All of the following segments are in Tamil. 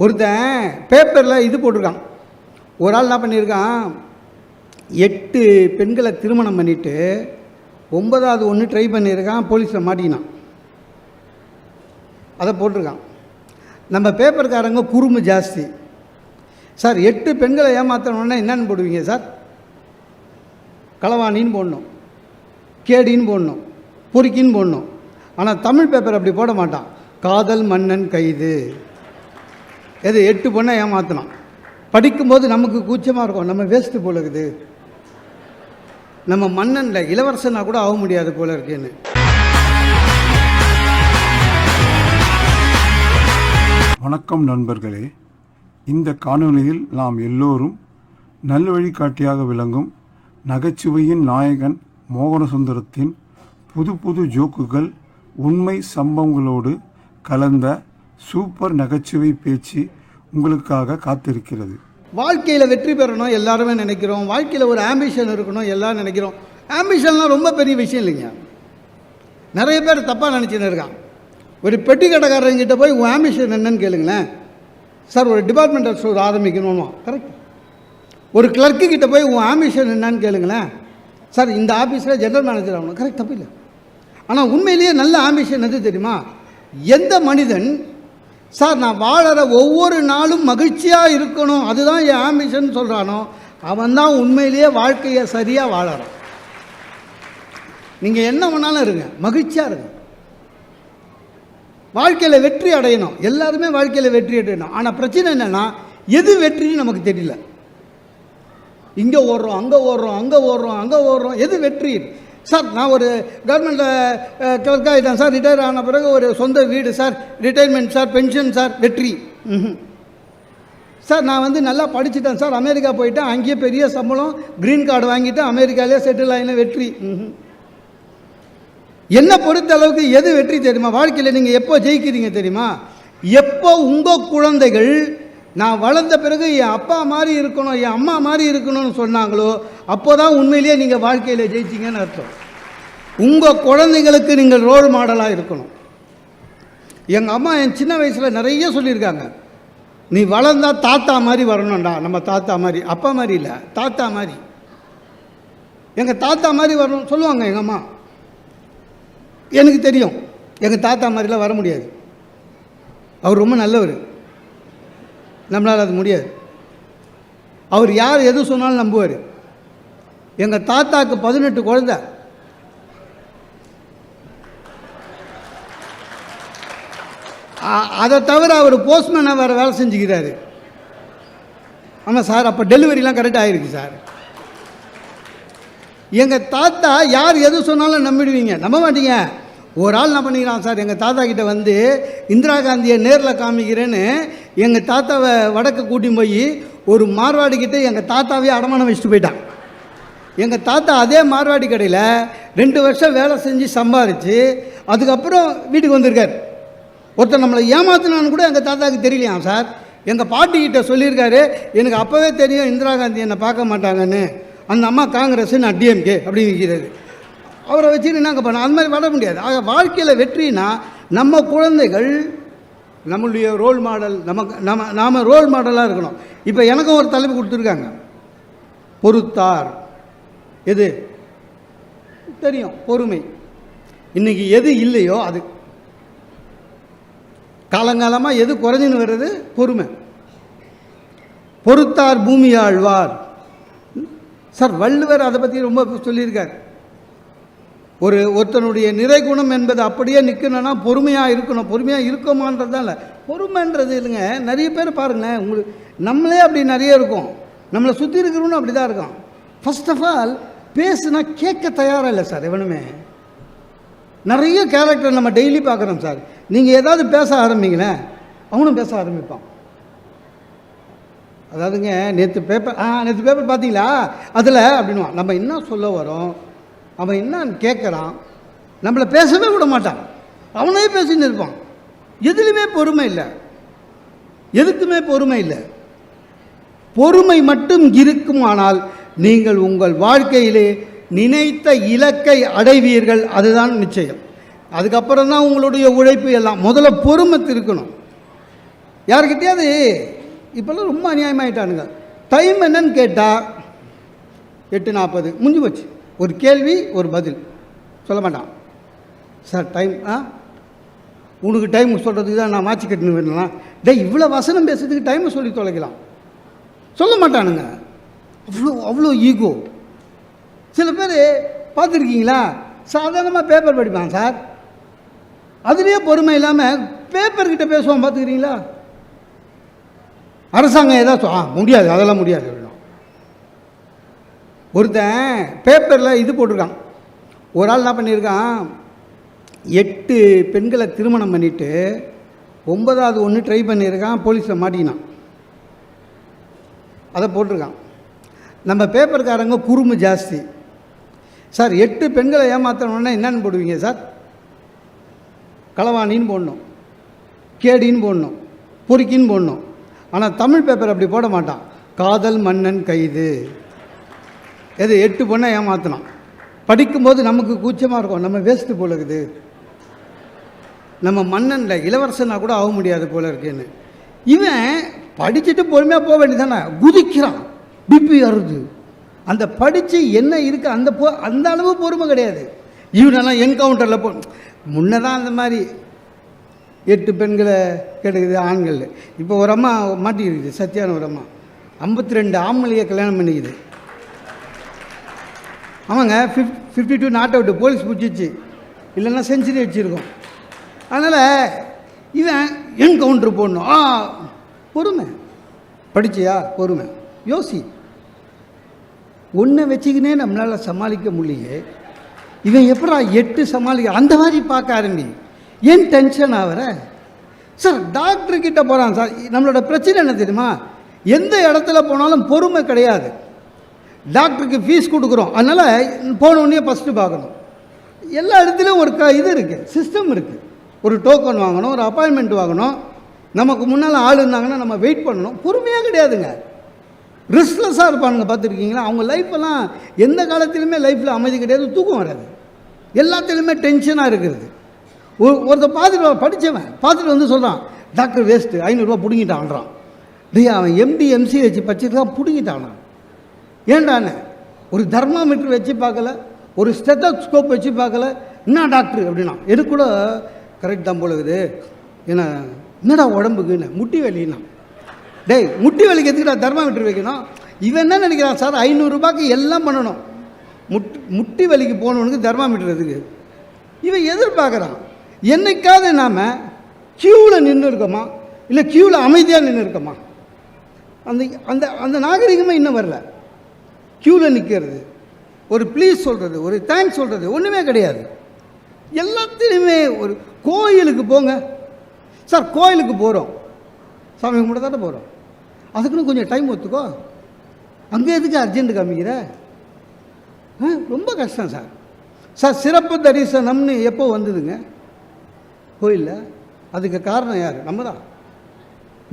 ஒருத்தன் பேப்பரில் இது போட்டிருக்கான். ஒரு ஆள் என்ன பண்ணியிருக்கான், 8 பெண்களை திருமணம் பண்ணிவிட்டு 9வது ஒன்று ட்ரை பண்ணியிருக்கான், போலீஸில் மாட்டிக்கினான். அதை போட்டிருக்கான். நம்ம பேப்பர்காரங்க குறும்பு ஜாஸ்தி. சார் 8 பெண்களை ஏமாற்றணுன்னா என்னென்னு போடுவீங்க சார்? களவாணின்னு போடணும், கேடின்னு போடணும், பொறுக்கின்னு போடணும். ஆனால் தமிழ் பேப்பர் அப்படி போட மாட்டான். காதல் மன்னன் கைது. எது 8 பொண்ணை ஏமாற்றினான். படிக்கும்போது நமக்கு கூச்சமாக இருக்கும், நம்ம வேஸ்ட்டு போல இருக்குது, நம்ம மன்னனில் இளவரசனாக கூட ஆக முடியாது போல இருக்குன்னு. வணக்கம் நண்பர்களே, இந்த காணொளியில் நாம் எல்லோரும் நல்வழிகாட்டியாக விளங்கும் நகைச்சுவையின் நாயகன் மோகனசுந்தரத்தின் புது புது ஜோக்குகள், உண்மை சம்பவங்களோடு கலந்த சூப்பர் நகைச்சுவை பேச்சு உங்களுக்காக காத்திருக்கிறது. வாழ்க்கையில் வெற்றி பெறணும் எல்லாருமே நினைக்கிறோம். வாழ்க்கையில் ஒரு ஆம்பிஷன் இருக்கணும் எல்லாரும் நினைக்கிறோம். ஆம்பிஷன்லாம் ரொம்ப பெரிய விஷயம் இல்லைங்க. நிறைய பேர் தப்பாக நினச்சின்னு இருக்கான். ஒரு பெட்டி கடைக்காரங்கிட்ட போய் உன் ஆம்பிஷன் என்னன்னு கேளுங்களேன். சார் ஒரு டிபார்ட்மெண்டல் ஸ்டோர் ஆரம்பிக்கணுமா? கரெக்ட். ஒரு கிளர்க்கு கிட்ட போய் உன் ஆம்பிஷன் என்னன்னு கேளுங்களேன். சார் இந்த ஆஃபீஸில் ஜெனரல் மேனேஜர் ஆகணும். கரெக்ட், தப்பு இல்லை. ஆனால் உண்மையிலேயே நல்ல ஆம்பிஷன் எது தெரியுமா? எந்த மனிதன் சார் நான் வாழற ஒவ்வொரு நாளும் மகிழ்ச்சியாக இருக்கணும், அதுதான் என் ஆம்பிஷன் சொல்கிறானோ, அவன் தான் உண்மையிலேயே வாழ்க்கையை சரியாக வாழறான். நீங்கள் என்ன வேணாலும் இருங்க, மகிழ்ச்சியாக இருங்க. வாழ்க்கையில் வெற்றி அடையணும். எல்லாருமே வாழ்க்கையில் வெற்றி அடையணும். ஆனால் பிரச்சனை என்னென்னா, எது வெற்றின்னு நமக்கு தெரியல. இங்கே ஓடுறோம், அங்கே ஓடுறோம், அங்கே ஓடுறோம், அங்கே ஓடுறோம். எது வெற்றி? சார் நான் ஒரு கவர்மெண்ட்டில் கிளர்க் ஆகிட்டேன் சார், ரிட்டையர் ஆன பிறகு ஒரு சொந்த வீடு sir, retirement sir, pension sir, வெற்றி. சார் நான் நல்லா படிச்சுட்டேன் சார், அமெரிக்கா போயிட்டேன், அங்கேயே பெரிய சம்பளம், க்ரீன் கார்டு வாங்கிட்டேன், அமெரிக்காலே செட்டில் ஆகின, வெற்றி. என்ன பொறுத்த அளவுக்கு எது வெற்றி தெரியுமா? வாழ்க்கையில் நீங்கள் எப்போ ஜெயிக்கிறீங்க தெரியுமா? எப்போ உங்கள் குழந்தைகள் நான் வளர்ந்த பிறகு என் அப்பா மாதிரி இருக்கணும், என் அம்மா மாதிரி இருக்கணும்னு சொன்னாங்களோ, அப்போ தான் உண்மையிலேயே நீங்கள் வாழ்க்கையில் ஜெயிச்சிங்கன்னு அர்த்தம். உங்கள் குழந்தைங்களுக்கு நீங்கள் ரோல் மாடலாக இருக்கணும். எங்கள் அம்மா என் சின்ன வயசில் நிறைய சொல்லியிருக்காங்க, நீ வளர்ந்தா தாத்தா மாதிரி வரணும்டா. நம்ம தாத்தா மாதிரி, அப்பா மாதிரி இல்லை, தாத்தா மாதிரி. எங்கள் தாத்தா மாதிரி வரணும் சொல்லுவாங்க எங்கள் அம்மா. எனக்கு தெரியும் எங்கள் தாத்தா மாதிரிலாம் வர முடியாது. அவர் ரொம்ப நல்லவர், நம்மளால் அது முடியாது. அவர் யார் எது சொன்னாலும் நம்புவார். எங்கள் தாத்தாவுக்கு 18 குழந்தை. அதை தவிர அவர் போஸ்ட்மேனாக வேறு வேலை செஞ்சுக்கிறாரு. ஆமாம் சார், அப்போ டெலிவரிலாம் கரெக்டாக ஆகிருக்கு சார். எங்கள் தாத்தா யார் எது சொன்னாலும் நம்பிடுவீங்க, நம்ப மாட்டீங்க. ஒரு ஆள் என்ன பண்ணிக்கிறான் சார், எங்கள் தாத்தா கிட்டே வந்து இந்திரா காந்தியை நேரில் காமிக்கிறேன்னு எங்கள் தாத்தாவை வடக்கு கூட்டி போய் ஒரு மார்வாடி கிட்டே எங்கள் தாத்தாவே அடமானம் வச்சுட்டு போயிட்டான். எங்கள் தாத்தா அதே மார்வாடி கடையில் 2 வருஷம் வேலை செஞ்சு சம்பாரித்து அதுக்கப்புறம் வீட்டுக்கு வந்திருக்கார். ஒருத்தர் நம்மளை ஏமாத்தினான்னு கூட எங்கள் தாத்தாவுக்கு தெரியலையாம் சார். எங்கள் பாட்டிக்கிட்ட சொல்லியிருக்காரு, எனக்கு அப்போவே தெரியும் இந்திரா காந்தி என்னை பார்க்க மாட்டாங்கன்னு, அந்த அம்மா காங்கிரஸ், நான் டிஎம்கே அப்படின்னு இருக்கிறாரு. அவரை வச்சுட்டு நாங்கள் பண்ண அந்த மாதிரி வர முடியாது. ஆக வாழ்க்கையில் வெற்றினா நம்ம குழந்தைகள் நம்மளுடைய ரோல் மாடல், நாம் ரோல் மாடலாக இருக்கணும். இப்போ எனக்கும் ஒரு தலைப்பு கொடுத்துருக்காங்க, பொறுத்தார். எது தெரியும்? பொறுமை. இன்றைக்கி எது இல்லையோ அது. காலங்காலமாக எது குறைஞ்சின்னு வர்றது? பொறுமை. பொறுத்தார் பூமி ஆழ்வார். சார் வள்ளுவர் அதை பற்றி ரொம்ப சொல்லியிருக்கார். ஒருத்தனுடைய நிறைகுணம் என்பது அப்படியே நிற்கணும்னா பொறுமையாக இருக்கணும். பொறுமையாக இருக்கோமான்றது தான் இல்லை, பொறுமைன்றது இல்லைங்க. நிறைய பேர் பாருங்கள், உங்களுக்கு நம்மளே அப்படி நிறைய இருக்கும், நம்மளை சுற்றி இருக்கிறவனும் அப்படி தான் இருக்கும். ஃபர்ஸ்ட் ஆஃப் ஆல் பேசுனா கேட்க தயாராக இல்லை சார் எவனுமே. நிறைய கேரக்டர் நம்ம டெய்லி பார்க்குறோம் சார். நீங்கள் ஏதாவது பேச ஆரம்பிங்களேன், அவனும் பேச ஆரம்பிப்பான். அதாவதுங்க நேற்று பேப்பர் பார்த்தீங்களா, அதில் அப்படின்வான். நம்ம என்ன சொல்ல வரோம், அவன் என்னன்னு கேட்குறான், நம்மளை பேசவே விட மாட்டான், அவனே பேசின்னு இருப்பான். எதுலையுமே பொறுமை இல்லை, எதுக்குமே பொறுமை இல்லை. பொறுமை மட்டும் இருக்குமானால் நீங்கள் உங்கள் வாழ்க்கையிலே நினைத்த இலக்கை அடைவீர்கள், அதுதான் நிச்சயம். அதுக்கப்புறம் தான் உங்களுடைய உழைப்பு எல்லாம். முதல்ல பொறுமை இருக்கணும். யாருக்கிட்டையாவது இப்போல்லாம் ரொம்ப அநியாயமாயிட்டானுங்க. டைம் என்னன்னு கேட்டால் 8:40 முடிஞ்சு போச்சு. ஒரு கேள்வி ஒரு பதில் சொல்ல மாட்டான். சார் டைம் உனக்கு டைம் சொல்கிறதுக்கு தான் நான் மாற்றி கட்டினு வரலாம். இவ்வளோ வசனம் பேசுறதுக்கு டைமை சொல்லி தொலைக்கலாம். சொல்ல மாட்டானுங்க. அவ்வளோ ஈகோ. சில பேர் பார்த்துருக்கீங்களா, சாதாரணமாக பேப்பர் படிப்பான் சார், அதுலேயே பொறுமை இல்லாமல் பேப்பர்கிட்ட பேசுவான். பார்த்துக்கிறீங்களா? அரசாங்கம் ஏதாவது முடியாது, அதெல்லாம் முடியாது அப்படின்னா. ஒருத்தன் பேப்பரில் இது போட்டிருக்கான். ஒரு ஆள் என்ன பண்ணியிருக்கான், 8 பெண்களை திருமணம் பண்ணிவிட்டு 9வது ஒன்று ட்ரை பண்ணியிருக்கான், போலீஸில் மாட்டிக்கினான். அதை போட்டிருக்கான். நம்ம பேப்பர்காரங்க குறும்பு ஜாஸ்தி. சார் 8 பெண்களை ஏமாற்றணுன்னா என்னென்னு போடுவீங்க சார்? களவாணின்னு போடணும், கேடின்னு போடணும், பொறுக்கின்னு போடணும். ஆனால் தமிழ் பேப்பர் அப்படி போட மாட்டான். காதல் மன்னன் கைது. எது 8 பொண்ணை ஏமாற்றினான். படிக்கும்போது நமக்கு கூச்சமாக இருக்கும், நம்ம வேஸ்ட்டு போல இருக்குது, நம்ம மன்னனில் இளவரசனா கூட ஆக முடியாது போல இருக்குன்னு. இவன் படிச்சுட்டு பொறுமையாக போக வேண்டியதானே, குதிக்கிறான், பிபி அறுது. அந்த படித்து என்ன இருக்குது அந்த அளவு பொறுமை கிடையாது. இவனெல்லாம் என்கவுண்டரில் முன்னே தான் அந்த மாதிரி 8 பெண்களை கெடுக்குது ஆண்கள். இப்போ ஒரு அம்மா மாட்டிக்கிது, சத்தியான ஒரு அம்மா 52 ஆம்பளையை கல்யாணம் பண்ணிக்குது. ஆமாங்க, 52 நாட் அவுட்டு, போலீஸ் பிடிச்சிச்சு, இல்லைன்னா செஞ்சுரி வச்சுருக்கோம். அதனால் இவன் என்கவுண்டர் போடணும். பொறுமை. படிச்சியா? பொறுமை. யோசி. ஒன்றை வச்சுக்கினே நம்மளால் சமாளிக்க முடியலையே, இவன் எப்படா 8 சமாளிக்க? அந்த மாதிரி பார்க்க ஆரம்பி. ஏன் டென்ஷன் ஆகிற? சார் டாக்டர்கிட்ட போகிறான் சார். நம்மளோட பிரச்சனை என்ன தெரியுமா? எந்த இடத்துல போனாலும் பொறுமை கிடையாது. டாக்டருக்கு ஃபீஸ் கொடுக்குறோம், அதனால் போனோடனே ஃபஸ்ட்டு பார்க்கணும். எல்லா இடத்துலையும் ஒரு இது இருக்குது, சிஸ்டம் இருக்குது. ஒரு டோக்கன் வாங்கணும், ஒரு அப்பாயின்மெண்ட் வாங்கணும், நமக்கு முன்னால் ஆள் இருந்தாங்கன்னா நம்ம வெயிட் பண்ணணும். பொறுமையாக கிடையாதுங்க, ரிஸ்க்லெஸ்ஸாக இருப்பானுங்க. பார்த்துருக்கீங்களா? அவங்க லைஃப்பெல்லாம் எந்த காலத்துலையுமே லைஃப்பில் அமைதி கிடையாது, தூக்கம் வராது, எல்லாத்துலேயுமே டென்ஷனாக இருக்கிறது. ஒருத்தர் பார்த்துட்டு படித்தவன் பார்த்துட்டு வந்து சொல்கிறான், டாக்டர் வேஸ்ட்டு, 500 ரூபா பிடுங்கிட்டான்றான். அவன் MD MCH படிச்சிருக்கான், பிடுங்கிட்டானா? ஏண்டாண்ணே, ஒரு தெர்மாமீட்டர் வச்சு பார்க்கல, ஒரு ஸ்டெத்தோஸ்கோப் வச்சு பார்க்கல, என்ன டாக்டர் அப்படின்னா? எனக்கு கூட கரெக்ட் தான் போல இருக்குது. ஏன்னா என்னடா உடம்புக்குன்னு, முட்டி வலின்னா. முட்டி வலிக்கு எதுக்குடா தெர்மாமீட்டர் வைக்கணும்? இவன் என்ன நினைக்கிறான் சார், 500 ரூபாய்க்கு எல்லாம் பண்ணணும். முட்டி வலிக்கு போனவனுக்கு தெர்மாமீட்டர் எதுக்கு? இவன் எதிர்பார்க்குறான். என்னைக்காவது நாம் க்யூவில் நின்று இருக்கோமா, இல்லை க்யூவில் அமைதியாக நின்று இருக்கோமா? அந்த அந்த அந்த நாகரிகமே இன்னும் வரல. க்யூவில் நிற்கிறது, ஒரு ப்ளீஸ் சொல்கிறது, ஒரு தேங்க்ஸ் சொல்கிறது ஒன்றுமே கிடையாது. எல்லாத்துலேயுமே ஒரு கோயிலுக்கு போங்க சார், கோயிலுக்கு போகிறோம், சாமி கும்பிட தானே போகிறோம், அதுக்குன்னு கொஞ்சம் டைம் ஒத்துக்கோ. அங்கே எதுக்கு அர்ஜென்ட்டு காமிக்கிற? ரொம்ப கஷ்டம் சார். சார் சிறப்பு தரிசனம்னு எப்போ வந்ததுங்க கோயிலில்? அதுக்கு காரணம் யார்? நம்ம தான்.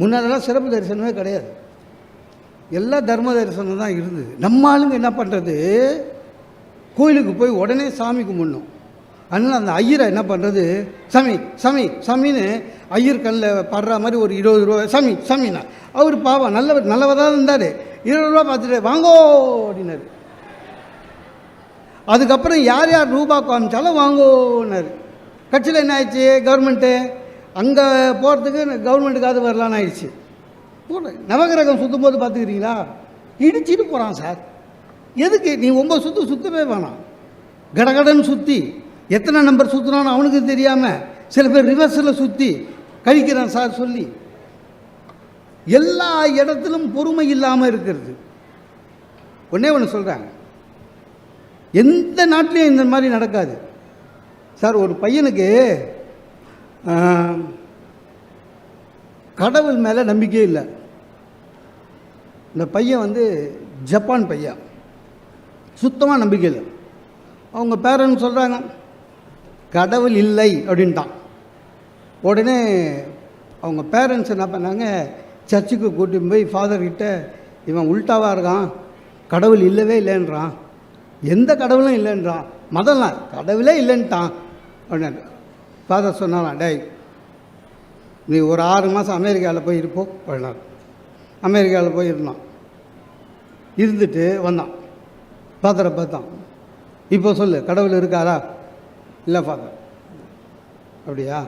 முன்னாடிலாம் சிறப்பு தரிசனமே கிடையாது, எல்லா தர்ம தரிசனம் தான் இருந்தது. நம்ம ஆளுங்க என்ன பண்ணுறது, கோயிலுக்கு போய் உடனே சாமி கும்பிடணும். அதனால் அந்த ஐயரை என்ன பண்ணுறது, சாமி சாமி சாமின்னு ஐயர் கண்ணில் படுற மாதிரி ஒரு 20 ரூபா சாமி சாமின்னா. அவர் பாவம் நல்லவராக தான் இருந்தார். 20 ரூபா பார்த்துட்டு வாங்கோ அப்படின்னாரு. அதுக்கப்புறம் யார் யார் ரூபா காமிச்சாலும் வாங்கோன்னாரு. கட்சியில் என்ன ஆயிடுச்சு, கவர்மெண்ட்டு அங்கே போகிறதுக்கு கவர்மெண்ட்டுக்காவது வரலான்னு ஆயிடுச்சு. நவகிரகம் சுற்றும் போது பார்த்துக்கிறீங்களா, இடிச்சிட்டு போகிறான் சார். எதுக்கு? நீ 9 சுற்று சுற்றவே வேணாம், கடகடன்னு சுற்றி எத்தனை நம்பர் சுற்றினான்னு அவனுக்கு தெரியாமல் சில பேர் ரிவர்ஸில் சுற்றி கழிக்கிறான் சார் சொல்லி. எல்லா இடத்திலும் பொறுமை இல்லாமல் இருக்கிறது. ஒன்றே ஒன்று சொல்கிறாங்க, எந்த நாட்டிலையும் இந்த மாதிரி நடக்காது சார். ஒரு பையனுக்கு கடவுள் மேலே நம்பிக்கையே இல்லை. இந்த பையன் ஜப்பான் பையன், சுத்தமாக நம்பிக்கை இல்லை. அவங்க பேரண்ட்ஸ் சொல்கிறாங்க கடவுள் இல்லை அப்படின்ட்டான். உடனே அவங்க பேரண்ட்ஸ் என்ன பண்ணாங்க, சர்ச்சுக்கு கூட்டிட்டு போய் ஃபாதர்கிட்ட, இவன் உல்ட்டாவாக இருக்கான், கடவுள் இல்லவே இல்லைன்றான், எந்த கடவுளும் இல்லைன்றான், மதம்லாம் கடவுளே இல்லைன்ட்டான் அப்படின்னு. ஃபாதர் சொன்னாலாம், நீ ஒரு 6 மாதம் அமெரிக்காவில் போய் இருப்போம் பண்ணார். அமெரிக்காவில் போய் இருந்தான், இருந்துட்டு வந்தான், ஃபாதரை பார்த்தான். இப்போ சொல்லு, கடவுள் இருக்காரா? இல்லை ஃபாதர். அப்படியா,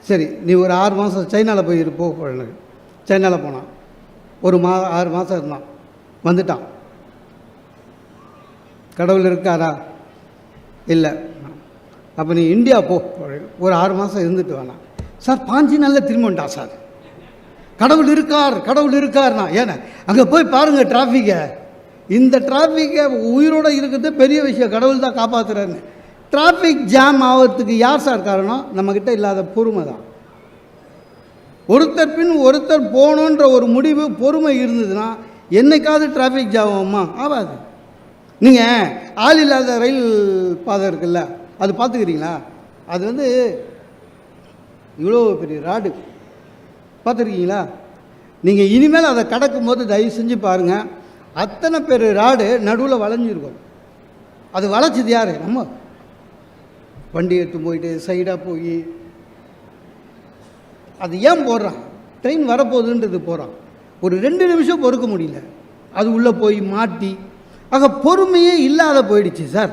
சரி, நீ ஒரு 6 மாதம் சைனாவில் போய் இருப்போ பண்ணார். சைனாவில் போனான், ஒரு 6 மாதம் இருந்தான், வந்துட்டான். கடவுள் இருக்காரா? இல்லை. அப்போ நீ இந்தியா போ, ஒரு 6 மாதம் இருந்துட்டு வேணாம். சார் 5 நாளில் திரும்ப வந்துட்டான் சார். கடவுள் இருக்கார், கடவுள் இருக்கார்னா ஏன்னா அங்கே போய் பாருங்கள் டிராஃபிக்கை. இந்த டிராஃபிக்கை உயிரோடு இருக்கிறது பெரிய விஷயம், கடவுள் தான் காப்பாற்றுறாருன்னு. டிராஃபிக் ஜாம் ஆகிறதுக்கு யார் சார் காரணம்? நம்மக்கிட்ட இல்லாத பொறுமை தான். ஒருத்தர் பின் ஒருத்தர் போகணுன்ற ஒரு முடிவு பொறுமை இருந்ததுன்னா என்னைக்காவது டிராஃபிக் ஜாம் ஆகுமா? ஆகாது. நீங்கள் ஆள் இல்லாத ரயில் பாதை இருக்குல்ல, அது பார்த்துக்கிறீங்களா? அது வந்து இவ்வளோ பெரிய ராடு பார்த்துருக்கீங்களா? நீங்கள் இனிமேல் அதை கடக்கும் போது தயவு செஞ்சு பாருங்கள், அத்தனை பேர் ராடு நடுவில் வளைஞ்சிருக்கும். அது வளைச்சது யார்? நம்ம வண்டி எடுத்து போயிட்டு சைடாக போய் அது ஏன் போடுறான்? ட்ரெயின் வரப்போகுதுன்றது போகிறான். ஒரு 2 நிமிஷம் பொறுக்க முடியல, அது உள்ளே போய் மாட்டி. ஆக பொறுமையே இல்லாத போயிடுச்சு சார்.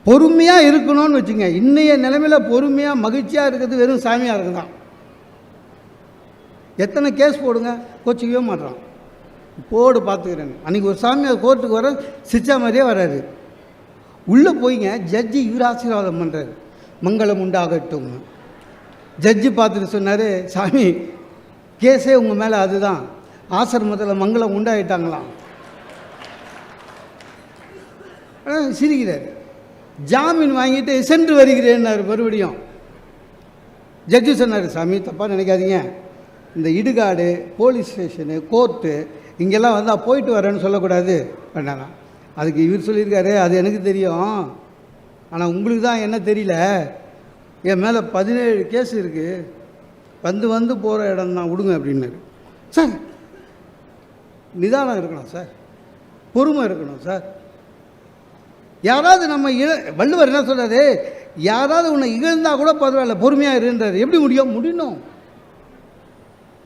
பொறுமையாக இருக்கணும்னு வச்சுங்க. இன்றைய நிலைமையில் பொறுமையாக மகிழ்ச்சியாக இருக்கிறது வெறும் சாமியாக இருக்குதான். எத்தனை கேஸ் போடுங்க, கோச்சிக்கவே மாட்டுறான். போடு பார்த்துக்கிறேன்னு. அன்றைக்கி ஒரு சாமியார் கோர்ட்டுக்கு வர சிச்சா மாதிரியே வராரு. உள்ளே போய்ங்க ஜட்ஜி இவர் ஆசீர்வாதம் பண்ணுறாரு, மங்களம் உண்டாகட்டும். ஜட்ஜி பார்த்துட்டு சொன்னார், சாமி கேஸே உங்கள் மேலே அதுதான், ஆசிரமத்தில் மங்களம் உண்டாயிட்டாங்களாம். சிரிக்கிறார். ஜாமீன் வாங்கிட்டு சென்று வருகிறேன்னாரு. மறுபடியும் ஜட்ஜி சொன்னார், சாமி தப்பாக நினைக்காதீங்க, இந்த இடுகாடு, போலீஸ் ஸ்டேஷனு, கோர்ட்டு இங்கெல்லாம் வந்தால் போயிட்டு வரேன்னு சொல்லக்கூடாது பண்ணாங்க. அதுக்கு இவர் சொல்லியிருக்காரு, அது எனக்கு தெரியும், ஆனால் உங்களுக்கு தான் என்ன தெரியல, என் மேலே 17 கேஸ் இருக்குது, வந்து வந்து போகிற இடம் தான், விடுங்க அப்படின்னாரு. சார் நிதானம் இருக்கணும் சார், பொறுமை இருக்கணும் சார். யாராவது நம்ம வள்ளுவர் என்ன சொல்கிறாரு, யாராவது உன்னை இகழ்ந்தால் கூட பரவாயில்ல பொறுமையாக இருன்றார். எப்படி முடியும்?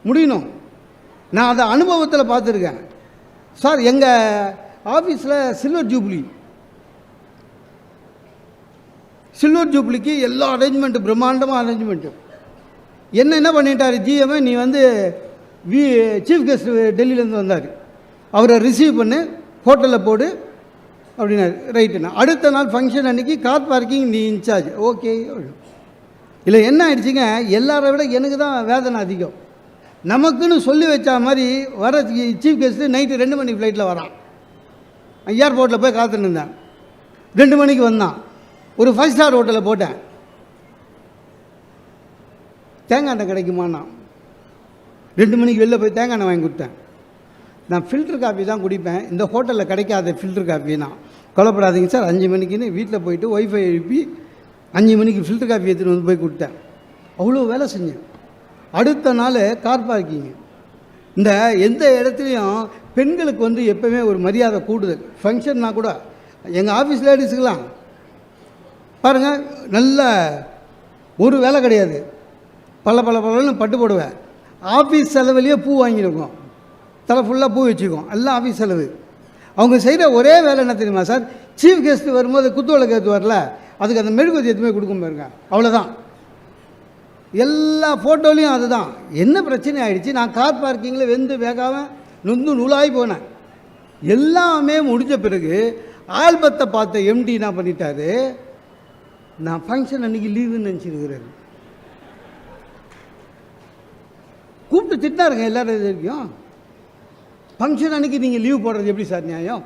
முடியணும். நான் அதை அனுபவத்தில் பார்த்துருக்கேன் சார். எங்கள் ஆஃபீஸில் சில்வர் ஜூப்ளிக்கு எல்லா அரேஞ்ச்மெண்ட்டு, பிரம்மாண்டமாக அரேஞ்ச்மெண்ட்டு. என்ன பண்ணிட்டார் ஜிஎம், நீ வந்து சீஃப் கெஸ்ட் டெல்லியிலேருந்து வந்தார், அவரை ரிசீவ் பண்ணு, ஹோட்டலில் போடு அப்படின்னாரு. ரைட்டுண்ணா. அடுத்த நாள் ஃபங்க்ஷன் அன்றைக்கி கார் பார்க்கிங் நீ இன்சார்ஜ். ஓகே. இல்லை என்ன ஆயிடுச்சுங்க, எல்லாரை விட எனக்கு தான் வேதனை அதிகம். நமக்குன்னு சொல்லி வச்சா மாதிரி வர சீஃப் கெஸ்ட்டு நைட்டு 2 மணி ஃப்ளைட்டில் வரான். ஏர்போர்ட்டில் போய் காத்துன்னு இருந்தேன். 2 மணிக்கு வந்தான். ஒரு 5 ஸ்டார் ஹோட்டலில் போட்டேன். தேங்காய் எண்ணெய் கிடைக்குமாண்ணா. 2 மணிக்கு வெளில போய் தேங்காய் எண்ணெய் வாங்கி கொடுத்தேன். நான் ஃபில்டர் காஃபி தான் குடிப்பேன், இந்த ஹோட்டலில் கிடைக்காத ஃபில்டர் காஃபினா கொல்லப்படாதீங்க சார். 5 மணிக்குன்னு வீட்டில் போயிட்டு ஒய்ஃபை எழுப்பி 5 மணிக்கு ஃபில்டர் காஃபி எடுத்துகிட்டு வந்து போய் கொடுத்தேன். அவ்வளோ வேலை செஞ்சேன். அடுத்த நாள் கார் பார்க்கிங். இந்த எந்த இடத்துலையும் பெண்களுக்கு வந்து எப்போவுமே ஒரு மரியாதை கூடுதல். ஃபங்க்ஷன்னா கூட எங்கள் ஆஃபீஸ் லேடிஸுக்கெல்லாம் பாருங்கள், நல்ல ஒரு வேலை கிடையாது, பல பட்டு போடுவேன். ஆஃபீஸ் செலவுலேயே பூ வாங்கியிருக்கோம், தலை ஃபுல்லாக பூ வச்சுக்கோம், எல்லாம் ஆஃபீஸ் செலவு. அவங்க செய்கிற ஒரே வேலை என்ன தெரியுமா சார், சீஃப் கெஸ்ட்டு வரும்போது குத்துவிளக்கு ஏற்று வரல, அதுக்கு அந்த மெழுகுவர்த்தி எதுவுமே கொடுக்கும் பாருங்க, அவ்வளோதான். எல்லா ஃபோட்டோலையும் அதுதான். என்ன பிரச்சனை ஆகிடுச்சு, நான் கார் பார்க்கிங்கில் வெந்து வேகாமல் நொந்து நூலாகி போனேன். எல்லாமே முடிஞ்ச பிறகு ஆல்பத்தை பார்த்த எம்டி என்ன பண்ணிட்டாரு, நான் ஃபங்க்ஷன் அன்றைக்கி லீவுன்னு நினச்சிருக்கிறாரு. கூப்பிட்டு திட்டினாருங்க எல்லாரும். இது வரைக்கும் ஃபங்க்ஷன் அன்றைக்கி நீங்கள் லீவ் போடுறது எப்படி சார் நியாயம்,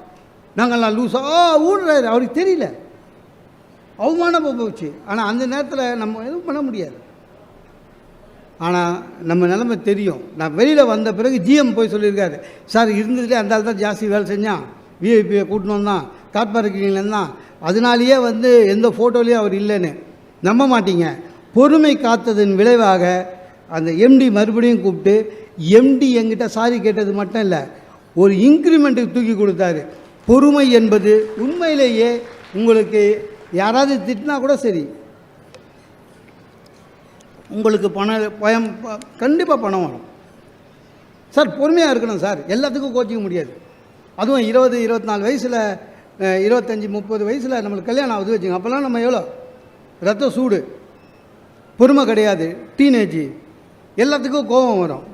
நாங்கள்லாம் லூஸாக ஊடுறாரு. அவருக்கு தெரியல, அவமானமாக போச்சு. ஆனால் அந்த நேரத்தில் நம்ம எதுவும் பண்ண முடியாது. ஆனால் நம்ம நிலைமை தெரியும். நான் வெளியில் வந்த பிறகு ஜிஎம் போய் சொல்லியிருக்காரு, சார் இருந்ததுலேயே அந்த ஆள் தான் ஜாஸ்தி வேலை செஞ்சான், விஐபியை கூட்டணும் தான், கார் பார்க்கிங்லேருந்து தான், அதனாலேயே வந்து எந்த ஃபோட்டோலேயும் அவர் இல்லைன்னு. நம்ப மாட்டீங்க, பொறுமை காத்ததன் விளைவாக அந்த எம்டி மறுபடியும் கூப்பிட்டு, எம்டி என்கிட்ட சாரி கேட்டது மட்டும் இல்லை, ஒரு இன்க்ரிமெண்ட்டுக்கு தூக்கி கொடுத்தாரு. பொறுமை என்பது உண்மையிலேயே உங்களுக்கு யாராவது திட்டினா கூட சரி, உங்களுக்கு பயம் கண்டிப்பாக பணம் வரும் சார். பொறுமையாக இருக்கணும் சார். எல்லாத்துக்கும் கோச்சிக்க முடியாது. அதுவும் 20-24 வயசில் 25-30 வயசில் நம்மளுக்கு கல்யாணம் ஆகுது வச்சுங்க. அப்போல்லாம் நம்ம எவ்வளோ ரத்த சூடு, பொறுமை கிடையாது, டீனேஜ், எல்லாத்துக்கும் கோபம் வரும்.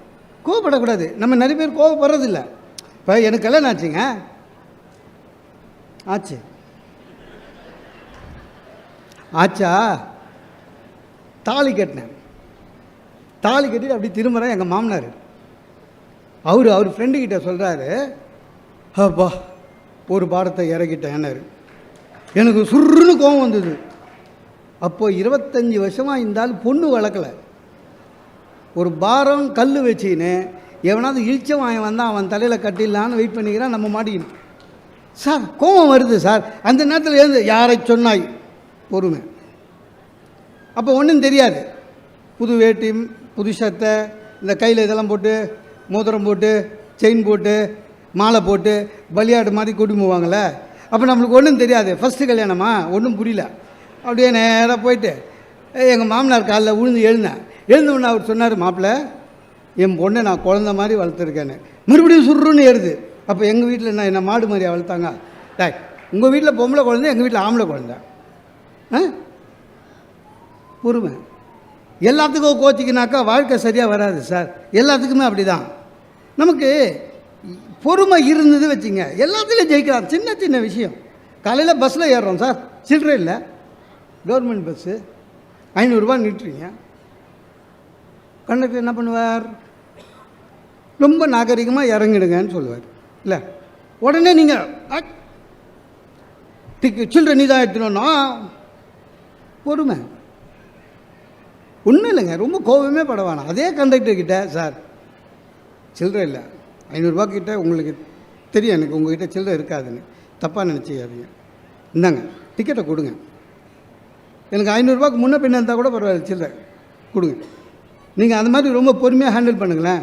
கோவப்படக்கூடாது. நம்ம நிறைய பேர் கோவப்படுறதில்ல. இப்போ எனக்கு கல்யாணம் ஆச்சுங்க, ஆச்சா தாலி கட்டினேன். தாலி கட்டிட்டு அப்படி திரும்புகிறேன். எங்கள் மாமனார் அவர் ஃப்ரெண்டுக்கிட்ட சொல்கிறாரு, அப்பா ஒரு பாரத்தை இறக்கிட்டேன்னாரு. எனக்கு சுருன்னு கோபம் வந்தது. அப்போது 25 வருஷமாக இருந்தால் பொண்ணு வளர்க்கலை. ஒரு பாரம் கல் வச்சின்னு எவனாவது இழிச்சம் வாங்கி வந்தால் அவன் தலையில் கட்டிடலான்னு வெயிட் பண்ணிக்கிறான். நம்ம மாட்டிக்கணும் சார். கோபம் வருது சார். அந்த நேரத்தில் எழுந்து யாரை சொன்னாய், பொறுமை. அப்போ ஒன்றும் தெரியாது. புது வேட்டி, புது சட்டை, இந்த கையில் இதெல்லாம் போட்டு, மோதிரம் போட்டு, செயின் போட்டு, மாலை போட்டு, பலியாடு மாதிரி கூட்டி போவாங்களே. அப்போ நம்மளுக்கு ஒன்றும் தெரியாது. ஃபஸ்ட்டு கல்யாணமா, ஒன்றும் புரியல. அப்படியே நேராக போயிட்டு எங்கள் மாமனார் காலில் விழுந்து எழுந்தவுடனே அவர் சொன்னார், மாப்பிள்ளை என் பொண்ணை நான் குழந்த மாதிரி வளர்த்துருக்கேன்னு. மறுபடியும் சுருன்னு ஏறுது. அப்போ எங்கள் வீட்டில் என்ன மாடு மாதிரியா வளர்த்தாங்க? டாய், உங்கள் வீட்டில் பொம்பளை குழந்தை, எங்கள் வீட்டில் ஆம்பளை குழந்தை. பொறுமை. எல்லாத்துக்கும் கோச்சிக்கினாக்கா வாழ்க்கை சரியாக வராது சார். எல்லாத்துக்குமே அப்படி தான். நமக்கு பொறுமை இருந்தது வச்சுங்க, எல்லாத்துலேயும் ஜெயிக்கலாம். சின்ன சின்ன விஷயம். காலையில் பஸ்ஸில் ஏறுறோம் சார், சில்லறை இல்லை, கவர்மெண்ட் பஸ்ஸு, 500 ரூபா நிட்டுறீங்க. கண்டக்டர் என்ன பண்ணுவார்? ரொம்ப நாகரிகமாக இறங்கிடுங்கன்னு சொல்லுவார். இல்லை, உடனே நீங்கள் சில்லறை நீ தான் எடுத்துனோன்னா பொறுமை. ஒன்றும் இல்லைங்க, ரொம்ப கோபமே பட வேணாம். அதே கண்டக்டர்கிட்ட, சார் சில்லறை இல்லை, 500 ரூபா கிட்ட உங்களுக்கு தெரியும், எனக்கு உங்கள்கிட்ட சில்லறை இருக்காதுன்னு தப்பாக நினச்சிக்காதீங்க, இந்தாங்க டிக்கெட்டை கொடுங்க. எனக்கு 500 ரூபாய்க்கு முன்ன பின்ன இருந்தால் கூட பரவாயில்ல, சில்லறை கொடுங்க. நீங்கள் அந்த மாதிரி ரொம்ப பொறுமையாக ஹேண்டில் பண்ணுங்களேன்.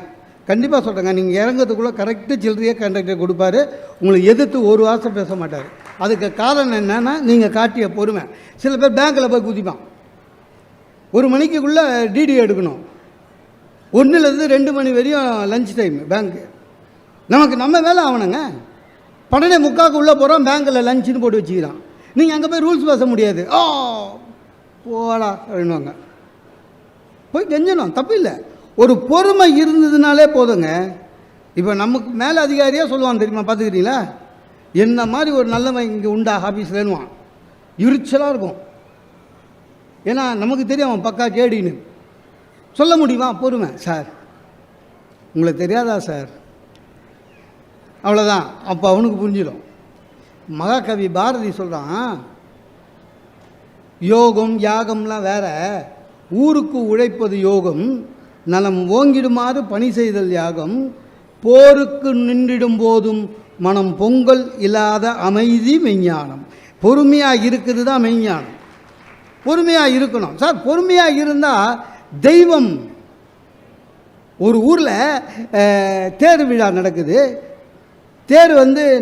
கண்டிப்பாக சொல்கிறேங்க, நீங்கள் இறங்கிறதுக்குள்ளே கரெக்டு சில்லறையே கண்டக்டர் கொடுப்பாரு. உங்களுக்கு எதிர்த்து ஒரு வாசம் பேச மாட்டார். அதுக்கு காரணம் என்னென்னா நீங்கள் காட்டிய பொறுமை. சில பேர் பேங்க்கில் போய் குதிப்பான். 1 மணிக்குள்ளே டிடி எடுக்கணும். 1லேருந்து 2 மணி வரையும் லஞ்ச் டைம் பேங்க்கு. நமக்கு நம்ம வேலை ஆகணுங்க. 12:45 உள்ளே போகிறோம், பேங்க்கில் லஞ்சுன்னு போட்டு வச்சுக்கிறான். நீங்கள் அங்கே போய் ரூல்ஸ் பேச முடியாது. போடா அப்படின்வாங்க. போய் கெஞ்சணும், தப்பு இல்லை. ஒரு பொறுமை இருந்ததுனாலே போதுங்க. இப்போ நமக்கு மேலே அதிகாரியாக சொல்லுவான் தெரியுமா, பார்த்துக்கிறீங்களா? என்ன மாதிரி ஒரு நல்லவன் இங்கே உண்டா ஆஃபீஸ்லன்னுவான். இருச்சலாக இருக்கும். ஏன்னா நமக்கு தெரியும் அவன் பக்கா கேடின்னு. சொல்ல முடியுமா? பொறுமை. சார் உங்களுக்கு தெரியாதா சார்? அவ்வளோதான். அப்போ அவனுக்கு புரிஞ்சிடும். மகாகவி பாரதி சொல்கிறான், யோகம் யாகம்லாம் வேற, ஊருக்கு உழைப்பது யோகம், நலம் ஓங்கிடுமாறு பணி செய்தல் யாகம், போருக்கு நின்றிடும் போதும் மனம் பொங்கல் இல்லாத அமைதி மெய்ஞானம். பொறுமையாக இருக்குது தான் மெய்ஞானம். பொறுமையாக இருக்கணும் சார். பொறுமையாக இருந்தால் தெய்வம். ஒரு ஊரில் தேர் விழா நடக்குது. தேர்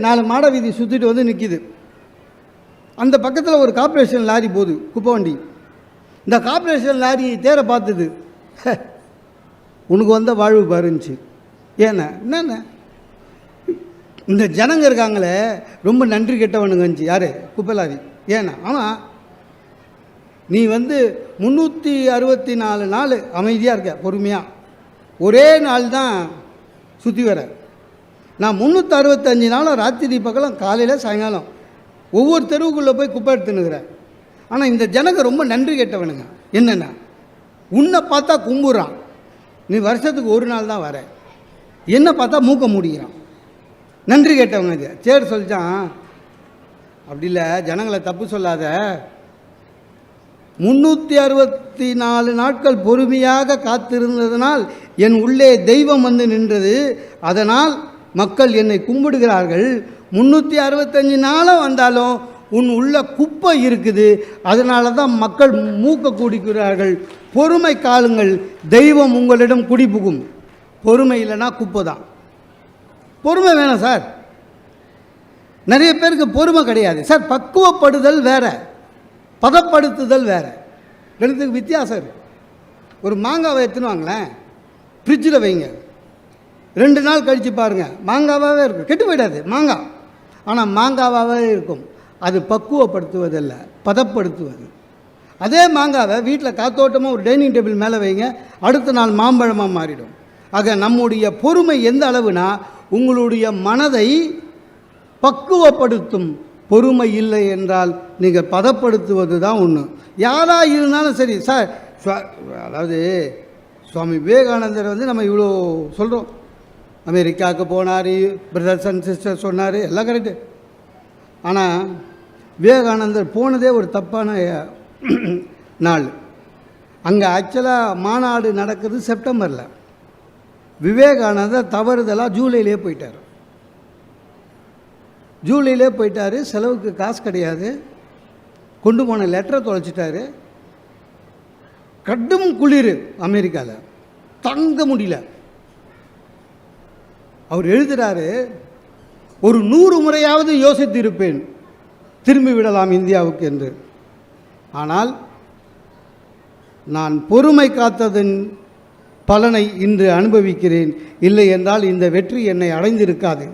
4 மாட வீதி சுற்றிட்டு நிற்கிது. அந்த பக்கத்தில் ஒரு கார்ப்பரேஷன் லாரி போகுது, குப்பை வண்டி. இந்த கார்ப்பரேஷன் லாரி தேரை பார்த்தது, உனக்கு வந்த வாழ்வு பாருந்துச்சு. ஏன்னா என்னென்ன இந்த ஜனங்க இருக்காங்களே ரொம்ப நன்றி கெட்டவனுங்கச்சு. யார்? குப்பை லாரி. ஏன்னா ஆமாம், நீ 364 நாள் அமைதியாக இருக்க, பொறுமையாக. ஒரே நாள் தான் சுற்றி வர. நான் 365 நாளும் ராத்திரி பகலும் காலையில் சாயங்காலம் ஒவ்வொரு தெருவுக்குள்ளே போய் குப்பை எடுத்துனுக்கிறேன். ஆனால் இந்த ஜனங்க ரொம்ப நன்றி கேட்டவனுங்க. என்னென்னா, உன்னை பார்த்தா கும்புறான், நீ வருஷத்துக்கு 1 நாள் தான் வர. என்ன பார்த்தா மூக்க முடிகிறான். நன்றி கேட்டவங்க இது. சரி சொல்லிட்டான், அப்படி இல்லை, ஜனங்களை தப்பு சொல்லாத. 364 நாட்கள் பொறுமையாக காத்திருந்ததனால் என் உள்ளே தெய்வம் நின்றது. அதனால் மக்கள் என்னை கும்பிடுகிறார்கள். 365 நாளும் வந்தாலும் உன் உள்ள குப்பை இருக்குது, அதனால தான் மக்கள் மூக்க குடிக்கிறார்கள். பொறுமை காலுங்கள், தெய்வம் உங்களிடம் குடிபுகும். பொறுமை இல்லைன்னா குப்பை தான். பொறுமை வேணும் சார். நிறைய பேருக்கு பொறுமை கிடையாது சார். பக்குவப்படுதல் வேற, பதப்படுத்துதல் வேற, ரெண்டுத்துக்கு வித்தியாசம் இருக்குது. ஒரு மாங்காவை எடுத்துன்னு வாங்களேன், ஃப்ரிட்ஜில் வைங்க, 2 நாள் கழித்து பாருங்கள், மாங்காவாகவே இருக்கும், கெட்டு போயிடாது மாங்காய். ஆனால் மாங்காவாகவே இருக்கும். அது பக்குவப்படுத்துவதல்ல, பதப்படுத்துவது. அதே மாங்காவை வீட்டில் காத்தோட்டமாக ஒரு டைனிங் டேபிள் மேலே வைங்க, அடுத்த நாள் மாம்பழமாக மாறிடும். ஆக நம்முடைய பொறுமை எந்த அளவுனா உங்களுடைய மனதை பக்குவப்படுத்தும். பொறுமை இல்லை என்றால் நீங்கள் பதப்படுத்துவது தான் ஒன்று. யாராக இருந்தாலும் சரி சார். அதாவது சுவாமி விவேகானந்தர் வந்து நம்ம இவ்வளோ சொல்கிறோம், அமெரிக்காவுக்கு போனார், பிரதர்ஸ் அண்ட் சிஸ்டர் சொன்னார், எல்லாம் கரெக்டு. ஆனால் விவேகானந்தர் போனதே ஒரு தப்பான நாள். அங்கே ஆக்சுவலாக மாநாடு நடக்குது செப்டம்பரில். விவேகானந்தர் தவறுதலாக ஜூலையிலே போயிட்டார். ஜூலையிலே போயிட்டார், செலவுக்கு காசு கிடையாது, கொண்டு போன லெட்டரை தொலைச்சிட்டாரு. கடும் குளிர் அமெரிக்காவில், தங்க முடியல. அவர் எழுதுகிறாரு, ஒரு 100 முறையாவது யோசித்து இருப்பேன் திரும்பி விடலாம் இந்தியாவுக்கு என்று. ஆனால் நான் பொறுமை காத்ததன் பலனை இன்று அனுபவிக்கிறேன். இல்லை என்றால் இந்த வெற்றி என்னை அடைந்திருக்காது.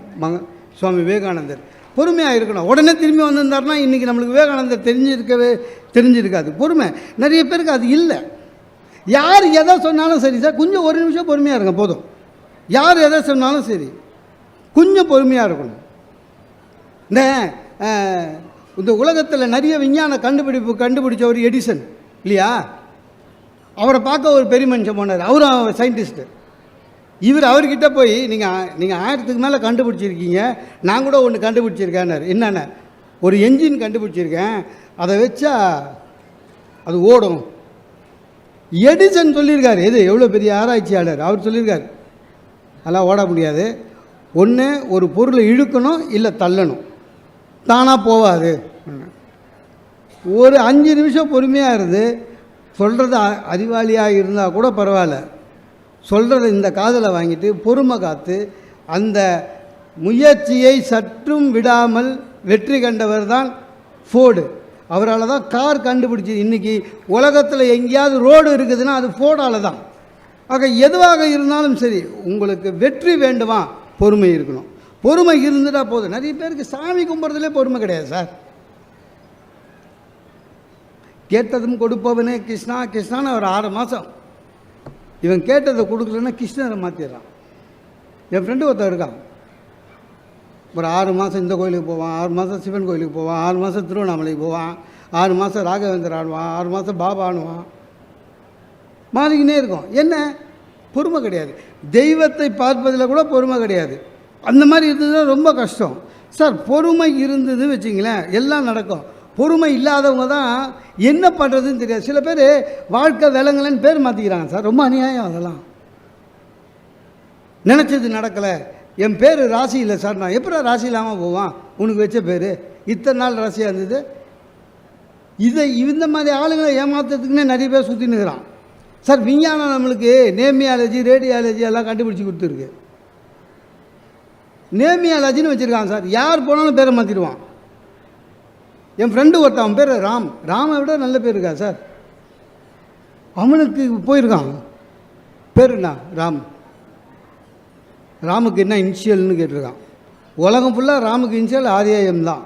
சுவாமி விவேகானந்தர் பொறுமையாக இருக்கணும். உடனே திரும்பி வந்திருந்தார்னா இன்றைக்கி நம்மளுக்கு விவேகானந்தர் தெரிஞ்சிருக்காது. பொறுமை நிறைய பேருக்கு அது இல்லை. யார் எதை சொன்னாலும் சரி சார், கொஞ்சம் ஒரு நிமிஷம் பொறுமையாக இருங்க போதும். யார் எதை சொன்னாலும் சரி, கொஞ்சம் பொறுமையாக இருக்கணும். இந்த உலகத்தில் நிறைய விஞ்ஞான கண்டுபிடிச்ச ஒரு எடிசன் இல்லையா, அவரை பார்க்க ஒரு பெரிய மனுஷன் போனார். அவரும் சயின்டிஸ்ட்டு. அவர்கிட்ட போய் நீங்கள் 1000க்கு மேலே கண்டுபிடிச்சிருக்கீங்க, நான் கூட ஒன்று கண்டுபிடிச்சிருக்கேன்னாரு. என்னென்ன? ஒரு என்ஜின் கண்டுபிடிச்சிருக்கேன், அதை வச்சா அது ஓடும். எடிசன் சொல்லியிருக்காரு. எது எவ்வளோ பெரிய ஆராய்ச்சியாளர், அவர் சொல்லியிருக்காரு அதெல்லாம் ஓட முடியாது. ஒன்று ஒரு பொருளை இழுக்கணும், இல்லை தள்ளணும், தானாக போகாது. ஒரு 5 நிமிஷம் பொறுமையாக இருந்து சொல்கிறது அறிவாளியாக இருந்தால் கூட பரவாயில்ல, சொல்கிறத இந்த காதில் வாங்கிட்டு பொறுமை காத்து அந்த முயற்சியை சற்றும் விடாமல் வெற்றி கண்டவர் தான் ஃபோர்டு. அவரால் தான் கார் கண்டுபிடிச்சி. இன்றைக்கி உலகத்தில் எங்கேயாவது ரோடு இருக்குதுன்னா அது ஃபோர்டால் தான். ஆக எதுவாக இருந்தாலும் சரி, உங்களுக்கு வெற்றி வேண்டுமா, பொறுமை இருக்கணும். பொறுமை இருந்துட்டால் போதும். நிறைய பேருக்கு சாமி கும்பிட்றதுலே பொறுமை கிடையாது சார். கேட்டதும் கொடுப்பவனே கிருஷ்ணா கிருஷ்ணான்னு ஒரு 6 மாதம் இவன் கேட்டதை கொடுக்கலன்னா கிருஷ்ணரை மாற்றிடுறான். என் ஃப்ரெண்டு ஒருத்தர் இருக்கான், ஒரு 6 மாதம் இந்த கோயிலுக்கு போவான், 6 மாதம் சிவன் கோயிலுக்கு போவான், 6 மாதம் திருவண்ணாமலைக்கு போவான், 6 மாதம் ராகவேந்தர் ஆடுவான், 6 மாதம் பாபா ஆடுவான், மாறிக்கினே இருக்கும். என்ன பொறுமை கிடையாது. தெய்வத்தை பார்ப்பதில் கூட பொறுமை கிடையாது. அந்த மாதிரி இருந்ததுன்னா ரொம்ப கஷ்டம் சார். பொறுமை இருந்தது வச்சிங்களேன், எல்லாம் நடக்கும். பொறுமை இல்லாதவங்க தான் என்ன பண்ணுறதுன்னு தெரியாது. சில பேர் வாழ்க்கை விலங்குலன்னு பேர் மாற்றிக்கிறாங்க சார், ரொம்ப அநியாயம். அதெல்லாம் நினச்சது நடக்கலை, என் பேர் ராசி இல்லை சார், நான் எப்படி ராசி இல்லாமல் போவான், உனக்கு வச்ச பேர் இத்தனை நாள் ராசியாக இருந்தது. இந்த மாதிரி ஆளுங்களை ஏமாத்துறதுக்குன்னே நிறைய பேர் சுற்றி நிற்கிறான் சார். விஞ்ஞானம் நம்மளுக்கு நேமியாலஜி ரேடியாலஜி எல்லாம் கண்டுபிடிச்சி கொடுத்துருக்கு. நேமியாலஜின்னு வச்சுருக்காங்க சார், யார் போனாலும் பேரை மாற்றிடுவான். என் ஃப்ரெண்டு ஒருத்தன், அவன் பேர் ராம். ராமை விட நல்ல பேர் இருக்கா சார், அவனுக்கு போயிருக்கான். பேர் என்ன? ராம். ராமுக்கு என்ன இனிஷியல்னு கேட்டிருக்கான். உலகம் ஃபுல்லாக ராமுக்கு இனிஷியல் ஆர்ஏஎம் தான்.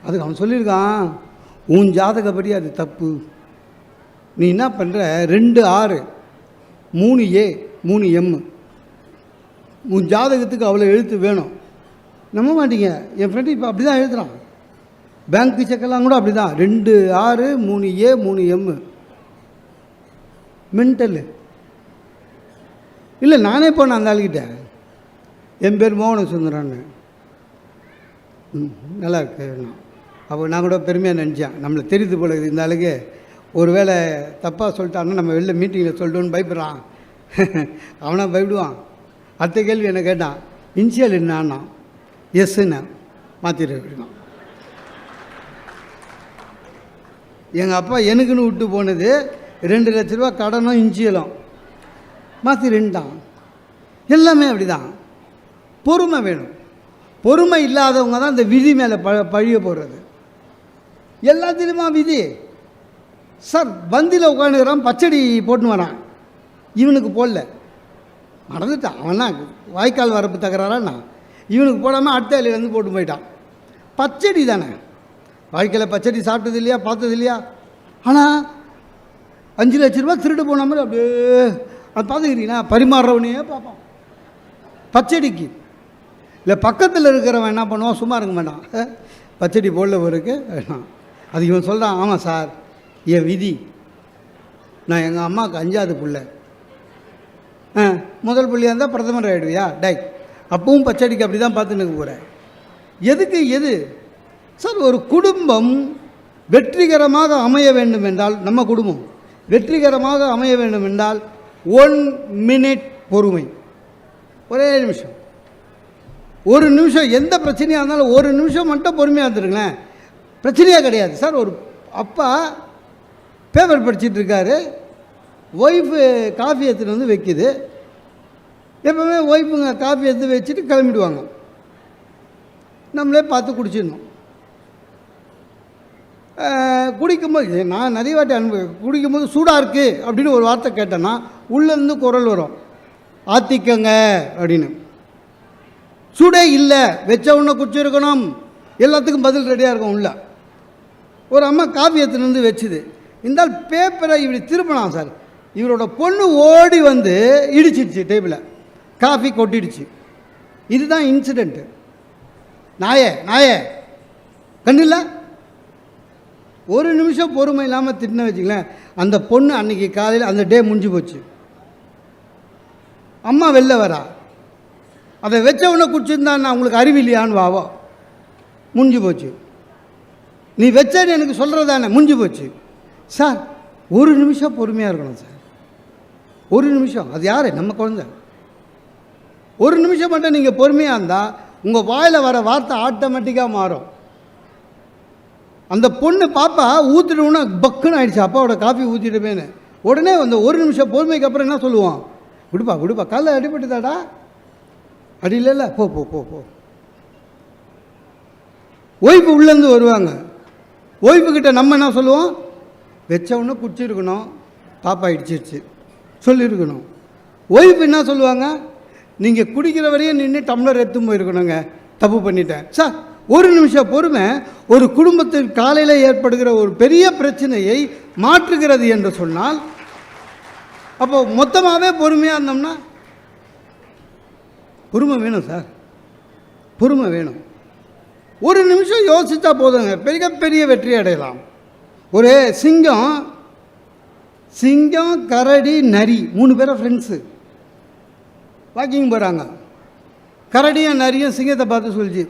அதுக்கு அவன் சொல்லியிருக்கான், உன் ஜாதகப்படி அது தப்பு, நீ என்ன பண்ணுற 2 6 3 A 3 M, உன் ஜாதகத்துக்கு அவ்வளோ எழுத்து வேணும். நம்ப மாட்டீங்க, என் ஃப்ரெண்டு இப்போ அப்படி தான் எழுதுகிறான். பேங்க்கு செக்கெல்லாம் கூட அப்படி தான், 2 6 3 A 3 M. மென்டல் இல்லை. நானே போனேன் அந்த ஆளுக்கிட்ட, என் பேர் மோகன சுந்தரான்னு. நல்லா இருக்கு. அப்போ நான் கூட பெருமையாக நினச்சேன், நம்மளை தெரியுது போல இந்த ஆளுக்கு ஒரு வேளை தப்பாக சொல்லிட்டாங்கன்னா நம்ம வெளில மீட்டிங்கில் சொல்லிட்டோன்னு பயப்படுறான். அவனா பயப்படுவான். அடுத்த கேள்வி என்ன கேட்டான், இன்ஷியல் என்னான்னா எஸ்ன்னு மாற்றிருக்கான். எங்கள் அப்பா எனக்குன்னு விட்டு போனது 2 லட்ச ரூபா கடனும் இன்ஷியலும் மாற்றி 2 தான். எல்லாமே அப்படி தான். பொறுமை வேணும். பொறுமை இல்லாதவங்க தான் இந்த விதி மேலே பழிய போடுறது. எல்லாத்திலுமா விதி. சார் பந்தியில் உட்காந்துக்கிறான், பச்சடி போட்டுன்னு வரான். இவனுக்கு போடல, மறந்துட்டான். அவனா வாய்க்கால் வரப்பு தகராறான்னா இவனுக்கு போடாமல் அடுத்த இலையிலேருந்து போட்டு போயிட்டான். பச்சடி தானே, வாழ்க்கையில் பச்சடி சாப்பிட்டது இல்லையா, பார்த்தது இல்லையா? ஆனால் 5 லட்ச ரூபா திருட்டு போன மாதிரி அப்படியே அது பார்த்துக்கிறீங்களா? பரிமாறுறவனையே பார்ப்பான் பச்சடிக்கு. இல்லை பக்கத்தில் இருக்கிறவன் என்ன பண்ணுவான், சும்மா இருக்க மாட்டான், பச்சடி போடல போருக்கு அது இவன் சொல்கிறான். ஆமாம் சார், என் விதி, நான் எங்கள் அம்மாவுக்கு 5ஆவது பிள்ளை, முதல் பிள்ளையாக இருந்தால் பிரதமர் ஆகிடுவியா டை, அப்பவும் பச்சடிக்கு அப்படி தான் பார்த்துன்னு போகிறேன். எதுக்கு எது சார்? ஒரு குடும்பம் வெற்றிகரமாக அமைய வேண்டும் என்றால், நம்ம குடும்பம் வெற்றிகரமாக அமைய வேண்டும் என்றால் 1 மினிட் பொறுமை. ஒரே நிமிஷம், ஒரு நிமிஷம், எந்த பிரச்சனையாக இருந்தாலும் 1 நிமிஷம் மட்டும் பொறுமையாக இருந்துருங்களேன், பிரச்சனையே கிடையாது சார். ஒரு அப்பா பேப்பர் படிச்சுட்டு இருக்காரு, ஒய்ஃபு காஃபி எடுத்துகிட்டு வந்து வைக்குது. எப்போவுமே ஒய்ஃபுங்க காஃபி எடுத்து வச்சுட்டு கிளம்பிடுவாங்க, நம்மளே பார்த்து குடிச்சிடணும். குடிக்கும்போது நான் நிறைய வாட்டி குடிக்கும்போது சூடாக இருக்குது அப்படின்னு ஒரு வார்த்தை கேட்டேன்னா உள்ளேருந்து குரல் வரும், ஆத்திக்கங்க அப்படின்னு. சூடே இல்லை, வச்ச உடனே குடிச்சிருக்கணும், எல்லாத்துக்கும் பதில் ரெடியாக இருக்கும். உள்ள ஒரு அம்மா காஃபி எடுத்துன்னு வந்து வச்சுது, இந்த பேப்பரை இப்படி திருப்பினான் சார். இவரோட பொண்ணு ஓடி வந்து இடிச்சிடுச்சு டேபிளை, காஃபி கொட்டிடுச்சு. இதுதான் இன்சிடெண்ட்டு. நாயே நாயே கண்டில்ல, 1 நிமிஷம் பொறுமை இல்லாமல் திட்டின வச்சுங்களேன், அந்த பொண்ணு அன்றைக்கி காலையில் அந்த டே முடிஞ்சு போச்சு. அம்மா வெளில வரா, அதை வச்ச உடனே குடிச்சிருந்தான், உங்களுக்கு அறிவில்லையான்னு வாவோ, முடிஞ்சு போச்சு. நீ வச்சேன்னு எனக்கு சொல்கிறதானே, முடிஞ்சு போச்சு. சார் 1 நிமிஷம் பொறுமையாக இருக்கணும் சார், 1 நிமிஷம். அது யார்? நம்ம குழந்தை. 1 நிமிஷம் மட்டும் நீங்கள் பொறுமையாக இருந்தால் உங்கள் வாயில் வர வார்த்தை ஆட்டோமேட்டிக்காக மாறும். அந்த பொண்ணு பாப்பா ஊற்றிட்டோன்னா பக்குன்னு ஆயிடுச்சு, அப்பாவோட காஃபி ஊற்றிட்டுமேனு. உடனே அந்த 1 நிமிஷம் பொறுமைக்கு அப்புறம் என்ன சொல்லுவான், விடுப்பா விடுப்பா, காலைல அடிபட்டுதாடா, அடி இல்லைல்ல, போ போ போ போ. ஒய்ஃபு உள்ளேருந்து வருவாங்க, ஒய்ஃபுக்கிட்ட நம்ம என்ன சொல்லுவோம், வச்ச உடனே குடிச்சிருக்கணும், பாப்பா இடிச்சிருச்சு சொல்லியிருக்கணும். ஒய்ஃபு என்ன சொல்லுவாங்க, நீங்கள் குடிக்கிற வரையும் நின்று டம்ளர் எடுத்து போயிருக்கணுங்க, தப்பு பண்ணிட்டேன். சார் 1 நிமிஷம் பொறுமை ஒரு குடும்பத்தில் காலையில் ஏற்படுகிற ஒரு பெரிய பிரச்சனையை மாற்றுகிறது என்று சொன்னால், அப்போ மொத்தமாகவே பொறுமையாக இருந்தோம்னா, பொறுமை வேணும் சார், பொறுமை வேணும். 1 நிமிஷம் யோசித்தா போதுங்க, பெரிய பெரிய வெற்றி அடையலாம். ஒரு சிங்கம் கரடி நரி 3 பேரும் ஃப்ரெண்ட்ஸு வாக்கிங் போகிறாங்க. கரடியும் நரியும் சிங்கத்தை பார்த்து சொல்லிச்சு,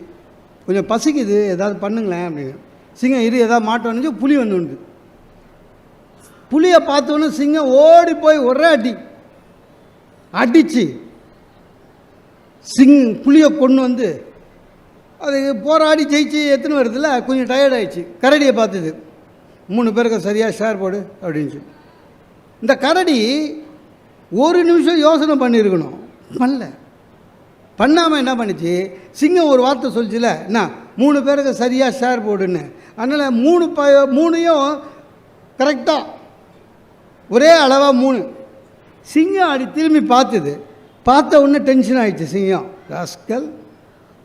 கொஞ்சம் பசிக்குது, ஏதாவது பண்ணுங்களேன் அப்படின்னு. சிங்கம் இரு ஏதாவது மாட்டோன்னு புலி வந்து புலியை பார்த்தோன்னே சிங்கம் ஓடி போய் ஒரே அடிச்சு புலியை கொண்டு வந்து அது போராடி ஜெயிச்சு எத்தனை வருதுல்ல, கொஞ்சம் டயர்ட் ஆகிடுச்சு. கரடியை பார்த்தது, 3 பேருக்கு சரியாக ஷேர் போடு அப்படின்னு. இந்த கரடி 1 நிமிஷம் யோசனை பண்ணியிருக்கணும், பண்ணாமல் என்ன பண்ணிச்சு, சிங்கம் ஒரு வார்த்தை சொல்லிச்சுல, என்ன 3 பேருக்கு சரியாக ஷேர் போடுன்னு. அதனால் 3யும் கரெக்டாக ஒரே அளவாக 3. சிங்கம் அப்படி திரும்பி பார்த்துது, பார்த்த உடனே டென்ஷன் ஆகிடுச்சு சிங்கம். ராஸ்கல்,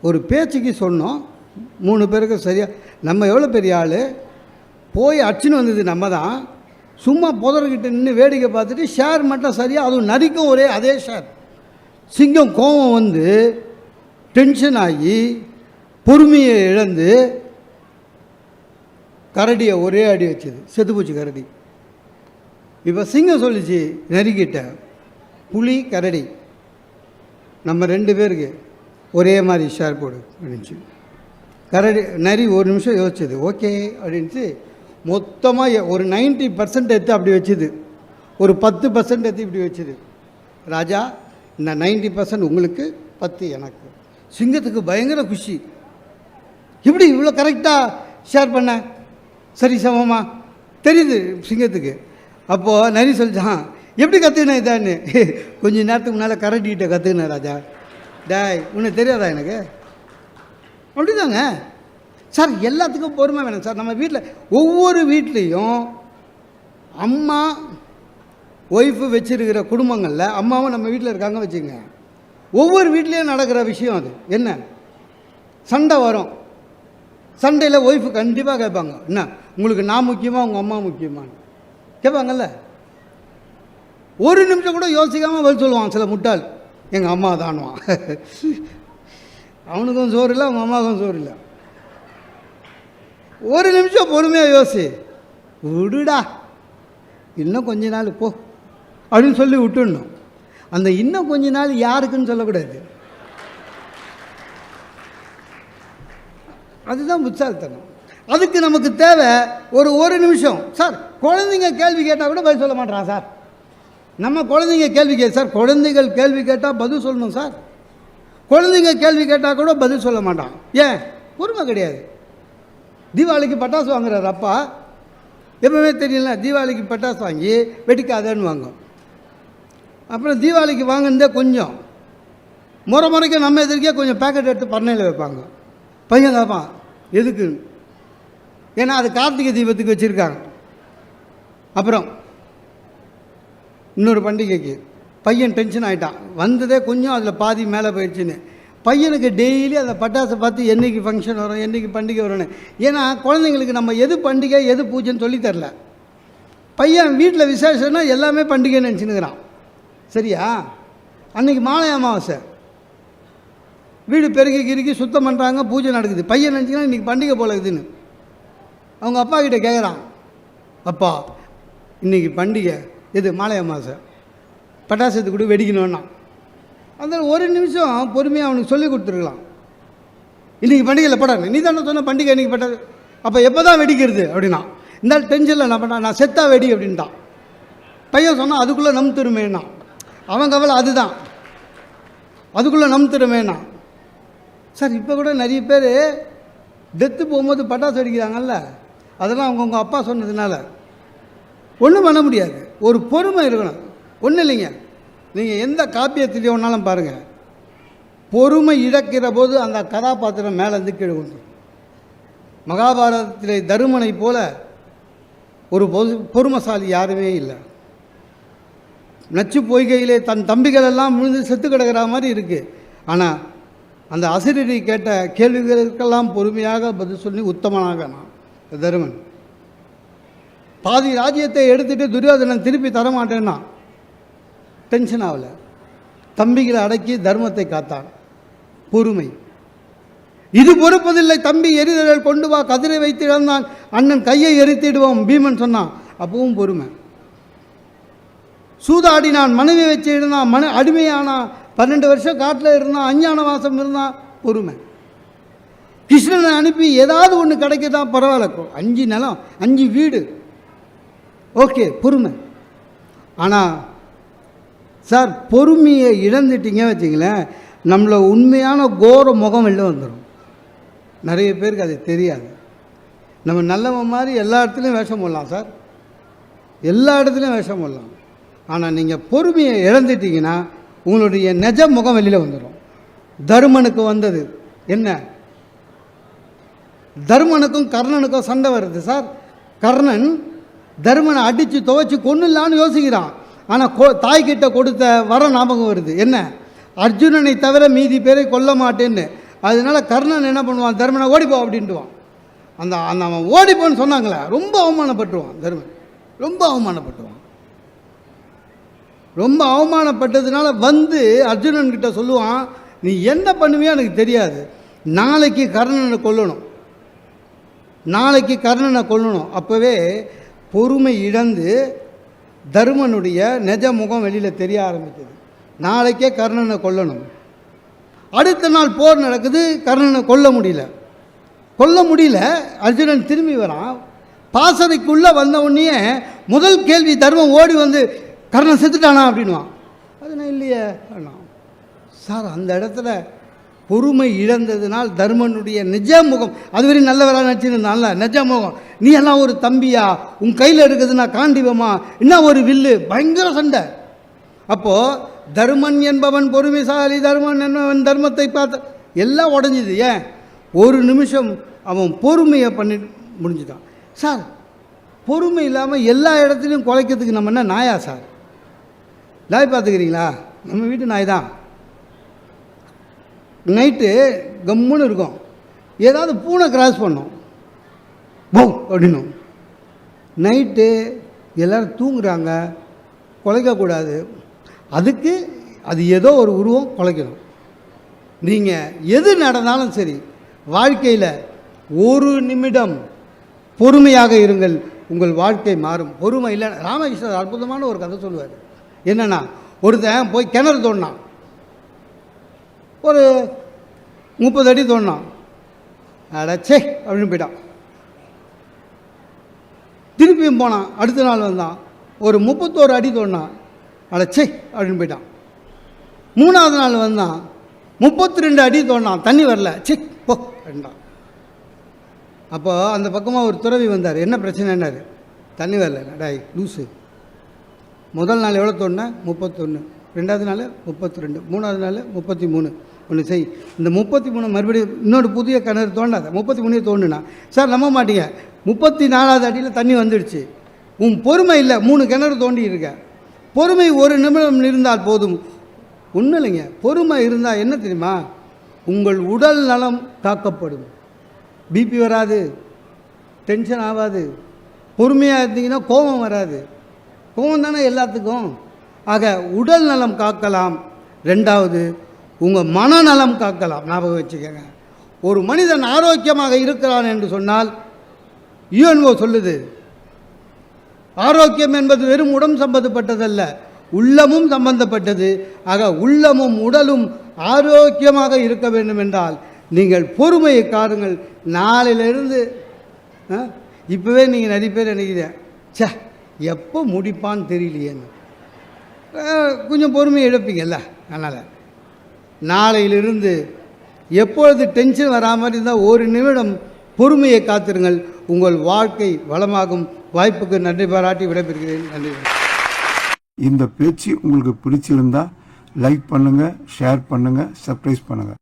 ஒரு பேச்சுக்கு சொன்னோம் 3 பேருக்கு சரியாக, நம்ம எவ்வளோ பெரிய ஆள், போய் அடிச்சுன்னு வந்தது நம்ம தான், சும்மா புதர்கிட்ட நின்று வேடிக்கை பார்த்துட்டு ஷேர் மட்டும் சரியாக, அதுவும் நரிக்கும் ஒரே அதே ஷேர். சிங்கம் கோபம் வந்து டென்ஷன் ஆகி பொறுமையை இழந்து கரடியை ஒரே அடி வச்சது, செத்துப்போச்சு கரடி. இப்போ சிங்கம் சொல்லிச்சு நரிக்கிட்ட, புலி கரடி நம்ம 2 பேருக்கு ஒரே மாதிரி ஷேர் போடு அப்படின்ச்சு. நரி 1 நிமிஷம் யோசிச்சது, ஓகே அப்படின்ட்டு மொத்தமாக ஒரு 90% எடுத்து அப்படி வச்சுது, ஒரு 10% எடுத்து இப்படி வச்சுது. ராஜா, இந்த 90% உங்களுக்கு, 10 எனக்கு. சிங்கத்துக்கு பயங்கர குஷி, இப்படி இவ்வளோ கரெக்டாக ஷேர் பண்ண, சரி சமமா தெரியுது சிங்கத்துக்கு. அப்போது நரி சொல்லிச்சான், எப்படி கற்றுக்கினேன் இதான்னு. கொஞ்ச நேரத்துக்கு முன்னால் கரடிகிட்ட கற்றுக்கினேன் ராஜா. டாய், உனக்கு தெரியாதா எனக்கு? அப்படி தாங்க சார், எல்லாத்துக்கும் பொறுமை வேணும் சார். நம்ம வீட்டில் ஒவ்வொரு வீட்லேயும் அம்மா ஒய்ஃபு வச்சுருக்கிற குடும்பங்களில் அம்மாவும் நம்ம வீட்டில் இருக்காங்க வச்சுங்க, ஒவ்வொரு வீட்லேயும் நடக்கிற விஷயம் அது என்ன, சண்டை வரும். சண்டையில் ஒய்ஃபு கண்டிப்பாக கேட்பாங்க, என்ன உங்களுக்கு நான் முக்கியமாக உங்கள் அம்மா முக்கியமானு கேட்பாங்கல்ல. ஒரு நிமிஷம் கூட யோசிக்காமல் பதில் சொல்லுவான் சில முட்டாள், எங்கள் அம்மா தானுவான். அவனுக்கும் சோறு இல்லை, அவங்க அம்மாவுக்கும் சோறு இல்லை. ஒரு நிமிஷம் பொறுமையாக யோசி, விடுடா இன்னும் கொஞ்ச நாள் போ அப்படின்னு சொல்லி விட்டுடணும். அந்த இன்னும் கொஞ்ச நாள் யாருக்குன்னு சொல்லக்கூடாது. அதுதான் புத்தாலித்தனம். அதுக்கு நமக்கு தேவை ஒரு நிமிஷம். சார் குழந்தைங்க கேள்வி கேட்டால் கூட பதில் சொல்ல மாட்டான் சார். நம்ம குழந்தைங்க கேள்வி சார், குழந்தைகள் கேள்வி கேட்டால் பதில் சொல்லணும் சார். குழந்தைங்க கேள்வி கேட்டால் கூட பதில் சொல்ல மாட்டான். ஏன்? பொறுமை கிடையாது. தீபாவளிக்கு பட்டாசு வாங்குறாரு அப்பா, எப்பவுமே தெரியல, தீபாவளிக்கு பட்டாசு வாங்கி வெடிக்காதேன்னு வாங்கும். அப்புறம் தீபாவளிக்கு வாங்கினதே கொஞ்சம் முறைக்க நம்ம எதிர்க்கே கொஞ்சம் பேக்கெட் எடுத்து பண்ணையில் வைப்பாங்க. பையன் கேட்பான் எதுக்கு, ஏன்னா அது கார்த்திகை தீபத்துக்கு வச்சுருக்காங்க. அப்புறம் இன்னொரு பண்டிகைக்கு பையன் டென்ஷன் ஆகிட்டான், வந்ததே கொஞ்சம் அதில் பாதி மேலே போயிடுச்சுன்னு. பையனுக்கு டெய்லி அந்த பட்டாசை பார்த்து என்றைக்கு ஃபங்க்ஷன் வரும், என்றைக்கு பண்டிகை வரும்னு. ஏன்னா குழந்தைங்களுக்கு நம்ம எது பண்டிகை எது பூஜைன்னு சொல்லித்தரல. பையன் வீட்டில் விசேஷம்னா எல்லாமே பண்டிகைன்னு நினச்சினுக்கிறான். சரியா? அன்றைக்கி மாலை அமாவாசை, வீடு பெருக்கி கிறுக்கி சுத்தம் பண்ணுறாங்க, பூஜை நடக்குது. பையன் நினச்சிங்கன்னா இன்றைக்கி பண்டிகை போல இருக்குதுன்னு அவங்க அப்பா கிட்டே கேட்குறான், அப்பா இன்றைக்கி பண்டிகை எது, மாலை அமாவாசை, பட்டாசத்து கூட வெடிக்கணும்னா. அந்த ஒரு நிமிஷம் பொறுமையாக அவனுக்கு சொல்லி கொடுத்துருக்கலாம். இன்றைக்கி பண்டிகையில் படாது, நீ தானே சொன்ன பண்டிகை இன்றைக்கி பட்டாது, அப்போ எப்போ தான் வெடிக்கிறது அப்படின்னா, இந்த டென்ஷனில் என்ன பண்ணா, நான் செத்தா வெடி அப்படின்ட்டான். பையன் சொன்னால் அதுக்குள்ளே நம் திருமேனா, அவன் கவலை அதுதான், அதுக்குள்ளே நம் திருமேனா. சார் இப்போ கூட நிறைய பேர் டெத்து போகும்போது பட்டாசு வெடிக்கிறாங்கல்ல, அதெல்லாம் அவங்கவுங்க அப்பா சொன்னதுனால ஒன்றும் பண்ண முடியாது. ஒரு பொறுமை இருக்கணும். ஒன்றும் இல்லைங்க, நீங்கள் எந்த காப்பியத்திலேயே ஒன்றாலும் பாருங்கள், பொறுமை இழக்கிற போது அந்த கதாபாத்திரம் மேலேருந்து கீழே வந்துடும். மகாபாரதத்திலே தருமனை போல ஒரு பொறுமைசாலி யாருமே இல்லை. நச்சு பொய்கையிலே தன் தம்பிகள் எல்லாம் விழுந்து செத்து கிடக்கிற மாதிரி இருக்குது. ஆனால் அந்த அசிரடி கேட்ட கேள்விகளுக்கெல்லாம் பொறுமையாக பதில் சொல்லி உத்தமனாக நான் தருமன். பாதி ராஜ்யத்தை எடுத்துகிட்டு துரியோதனன் திருப்பி தரமாட்டேன்னா டென்ஷன் ஆகலை, தம்பிகளை அடக்கி தர்மத்தை காத்தான். பொறுமை. இது பொறுப்பதில்லை தம்பி, எரிதல் கொண்டு வா, கதிரை வைத்து இழந்தான் அண்ணன் கையை எரித்திடுவோம் பீமன் சொன்னான், அப்பவும் பொறுமை. சூதாடினான், மனைவி வச்சு இருந்தான், அடிமையானான், 12 வருஷம் காட்டில் இருந்தான், அஞ்ஞான வாசம் இருந்தான், பொறுமை. கிருஷ்ணனை அனுப்பி ஏதாவது ஒன்று கிடைக்கதான் பரவாயில்ல, 5 நிலம் 5 வீடு, ஓகே பொறுமை. ஆனால் சார் பொறுமையை இழந்துட்டீங்க வச்சிங்களேன், நம்மளை உண்மையான கோர முகம் வெளில வந்துடும். நிறைய பேருக்கு அது தெரியாது. நம்ம நல்லவன் மாதிரி எல்லா இடத்துலையும் வேஷம் போடலாம் சார், எல்லா இடத்துலையும் வேஷம் போடலாம். ஆனால் நீங்கள் பொறுமையை இழந்துட்டீங்கன்னா உங்களுடைய நிஜ முகம் வெளியில் வந்துடும். தருமனுக்கு வந்தது என்ன, தருமனுக்கும் கர்ணனுக்கும் சண்டை வருது சார். கர்ணன் தருமனை அடித்து துவைச்சி கொன்னுலான்னு யோசிக்கிறான். ஆனால் தாய்கிட்ட கொடுத்த வர ஞாபகம் வருது, என்ன, அர்ஜுனனை தவிர மீதி பேரை கொல்ல மாட்டேன்னு. அதனால கர்ணன் என்ன பண்ணுவான், தருமனை ஓடிப்போ அப்படின்ட்டுவான். அந்த அவன் ஓடிப்போன்னு சொன்னாங்களே, ரொம்ப அவமானப்பட்டுவான் தருமன், ரொம்ப அவமானப்பட்டுவான். ரொம்ப அவமானப்பட்டதுனால வந்து அர்ஜுனன்கிட்ட சொல்லுவான், நீ என்ன பண்ணுவியா எனக்கு தெரியாது, நாளைக்கு கர்ணனை கொல்லணும், நாளைக்கு கர்ணனை கொல்லணும். அப்போவே பொறுமை இழந்து தருமனுடைய நிஜ முகம் வெளியில் தெரிய ஆரம்பிக்குது. நாளைக்கே கர்ணனை கொல்லணும். அடுத்த நாள் போர் நடக்குது, கர்ணனை கொல்ல முடியல. அர்ஜுனன் திரும்பி வரான். பாசறைக்குள்ளே வந்த உடனே முதல் கேள்வி தர்மம் ஓடி வந்து, கர்ணன் செத்துட்டானா அப்படின்வான். அது நான் இல்லையே அண்ணா. சார் அந்த இடத்துல பொறுமை இழந்ததுனால் தர்மனுடைய நிஜ முகம், அதுவரை நல்லவராக நினச்சிருந்தான்ல, நிஜ முகம், நீ எல்லாம் ஒரு தம்பியா, உன் கையில் இருக்குதுன்னா காண்டிவமா, இன்னும் ஒரு வில்லு, பயங்கர சண்டை. அப்போது தர்மன் என்பவன் பொறுமைசாலி, தர்மன் என்பவன் தர்மத்தை பார்த்த எல்லாம் உடஞ்சிது. ஏன்? ஒரு நிமிஷம் அவன் பொறுமையை பண்ணி முடிஞ்சுட்டான். சார் பொறுமை இல்லாமல் எல்லா இடத்துலையும் குலைக்கிறதுக்கு நம்ம என்ன நாயா சார்? நாய் பார்த்துக்கிறீங்களா? நம்ம வீட்டு நாய் தான். நைட்டு கம்முன்னு இருக்கும், ஏதாவது பூனை கிராஸ் பண்ணோம், போ அப்படின்னும். நைட்டு எல்லோரும் தூங்குறாங்க, குலைக்கக்கூடாது, அதுக்கு அது ஏதோ ஒரு உருவம் குலைக்கணும். நீங்கள் எது நடந்தாலும் சரி, வாழ்க்கையில் ஒரு நிமிடம் பொறுமையாக இருங்கள், உங்கள் வாழ்க்கை மாறும். பொறுமை இல்லை. ராமகிருஷ்ணர் அற்புதமான ஒரு கதை சொல்லுவார். என்னென்னா, ஒருத்தன் போய் கிணறு தோண்டினான், ஒரு 30 அடி தோண்டினான், அடச்சே அப்படின்னு போயிட்டான். திருப்பியும் போனான், அடுத்த நாள் வந்தான், ஒரு 31 அடி தோண்டினான், அடச்சே அப்படின்னு போயிட்டான். 3ஆவது நாள் வந்தான், 32 அடி தோண்டினான், தண்ணி வரல, செக் போ அப்படின்ட்டான். அப்போ அந்த பக்கமாக ஒரு துறவி வந்தார். என்ன பிரச்சனைன்னாரு. தண்ணி வரல. டாய் லூஸு, முதல் நாள் எவ்வளோ தோண்டினேன்? 31. 2ஆவது நாள் 32. 3ஆவது நாள் 33. ஒன்று செய், இந்த 33 மறுபடியும் இன்னொரு புதிய கிணறு தோண்டாத, 33 தோண்டுனா. சார் நம்ப மாட்டீங்க, 34ஆவது அடியில் தண்ணி வந்துடுச்சு. உன் பொறுமை இல்லை, 3 கிணறு தோண்டி இருக்க. பொறுமை ஒரு நிமிடம் இருந்தால் போதும். ஒன்றும் இல்லைங்க, பொறுமை இருந்தால் என்ன தெரியுமா, உங்கள் உடல் நலம் காக்கப்படும். பிபி வராது, டென்ஷன் ஆகாது. பொறுமையாக இருந்தீங்கன்னா கோபம் வராது. கோபம் தானே எல்லாத்துக்கும். ஆக உடல் நலம் காக்கலாம். 2வது உங்கள் மனநலம் காக்கலாம். ஞாபகம் வச்சுக்கோங்க. ஒரு மனிதன் ஆரோக்கியமாக இருக்கிறான் என்று சொன்னால், யுஎன்ஓ சொல்லுது, ஆரோக்கியம் என்பது வெறும் உடம்பு சம்பந்தப்பட்டதல்ல, உள்ளமும் சம்பந்தப்பட்டது. ஆக உள்ளமும் உடலும் ஆரோக்கியமாக இருக்க வேண்டும் என்றால் நீங்கள் பொறுமையை காருங்கள். நாளையிலிருந்து இப்போவே நீங்கள் நிறைய பேர் நினைக்கிறேன், சே எப்போ முடிப்பான்னு தெரியலையேன்னு. கொஞ்சம் பொறுமையை இழப்பீங்கல்ல. அதனால் நாளையிலிருந்து எப்பொழுது டென்ஷன் வராமல் இருந்தால் ஒரு நிமிடம் பொறுமையை காத்திருங்கள். உங்கள் வாழ்க்கை வளமாகும். வாய்ப்புக்கு நன்றி பாராட்டி விடைபெறுகிறேன். நன்றி. இந்த பேச்சு உங்களுக்கு பிடிச்சிருந்தா லைக் பண்ணுங்கள், ஷேர் பண்ணுங்கள், சப்ஸ்கிரைப் பண்ணுங்கள்.